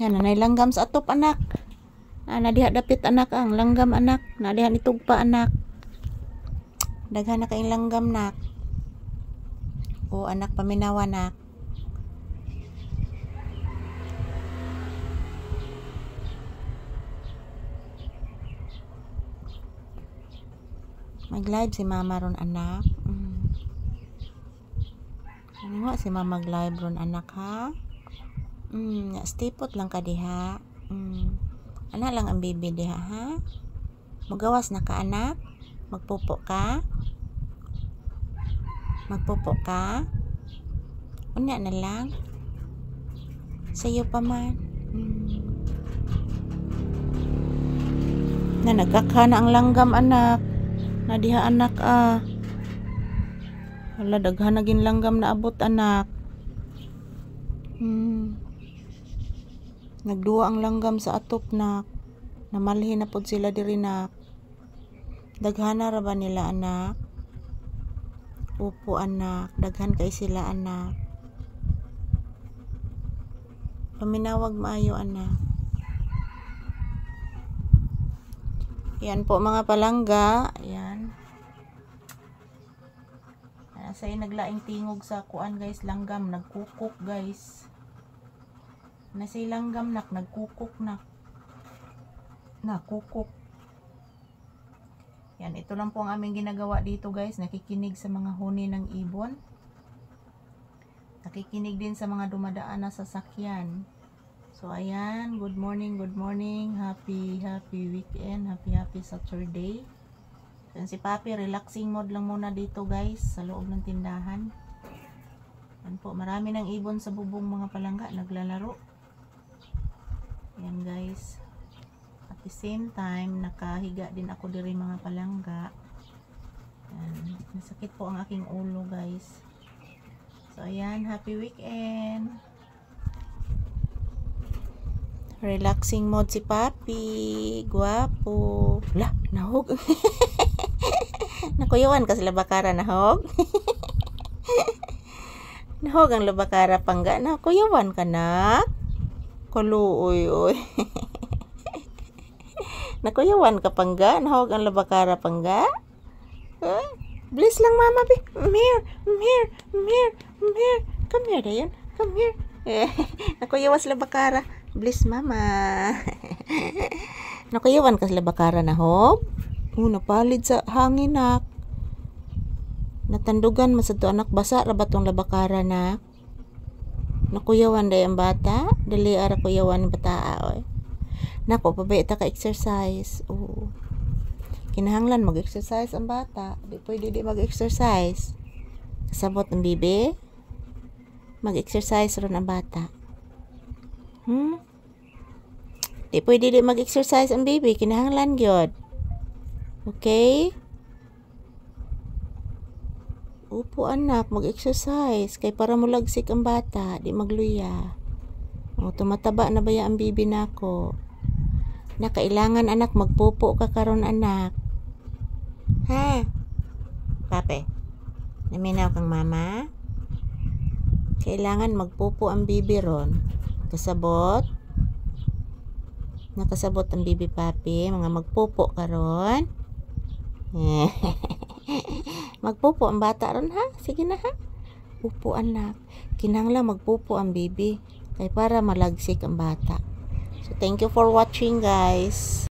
Yan, nanay langgam sa atop anak. Nadiha dapit anak ang langgam anak. Nadiha nitugpa anak. Daghan na kaing langgam nak. O anak paminawa nak. Mag-live si mama ron anak. Ano nga si mama mag-live ron anak ha? Stay put lang ka diha. Ana lang ang baby diha ha? Magawas na ka anak? Magpupo ka? Magpupo ka? Unya na lang? Sa'yo pa man? Na nagkakana ang langgam anak. Nadiha anak Wala daghan naging langgam na abot anak. Nagduwa ang langgam sa atop nak. Namalhin na pod sila diri nak. Daghan na ra ba nila anak? Opo anak, daghan kay sila anak. Paminawag maayo anak. Yan po mga palangga. Yan. Say naglaing tingog sa kuan guys, langgam nagkukok guys. Nasay langgam nak nagkukok nak. Nakukok. Yan, ito lang po ang aming ginagawa dito guys. Nakikinig sa mga huni ng ibon. Nakikinig din sa mga dumadaan na sasakyan. So ayan, good morning, good morning. Happy weekend, happy Saturday. Yan si Papi, relaxing mode lang muna dito guys, sa loob ng tindahan. Yan po, marami ng ibon sa bubong mga palangga, naglalaro. Yan guys. At the same time, nakahiga din ako diri mga palangga. Yan. Nasakit po ang aking ulo guys. So ayan, happy weekend. Relaxing mode si Papi. Guwapo. Lah, nahog. Nakuyawan ka sa labakara nahog. Nahog ang labakara pangga. Nakuyawan ka na. Kuluoy oy. Nakuyawan ka pangga. Nahog ang labakara pangga. Bliss lang mama bi. Come here. Come here dayon. Come here. Nakuyawan sa labakara. Bliss mama. Nakuyawan ka sa labakara nahog. Napalid sa hangin nak. Natandugan masadto anak, basa ra ba tong labakara nak? Nakuyawan day ang bata, dali ara kuyawan ng bata oy. Nako pabay ta ka exercise. Kinahanglan mag-exercise ang bata. Di pwede di mag-exercise. Kasabot ang bibi. Mag-exercise ron ang bata. Di pwede di mag-exercise ang bibi, kinahanglan gyud. Okay? Upo anak, mag-exercise. Kay para mulagsik ang bata, di magluya. Tumataba na ba ang bibi nako? Kailangan anak, magpupo ka karon anak. Ha? Pape, naminaw kang mama? Kailangan magpupo ang bibi ron. Kasabot? Nakasabot ang bibi Papi. Mga magpupo karon. Magpupo ang bata ron ha? Sige na ha? Upo anak. Kinahanglan magpupo ang bibi. Kay para malagsik ang bata. So thank you for watching guys.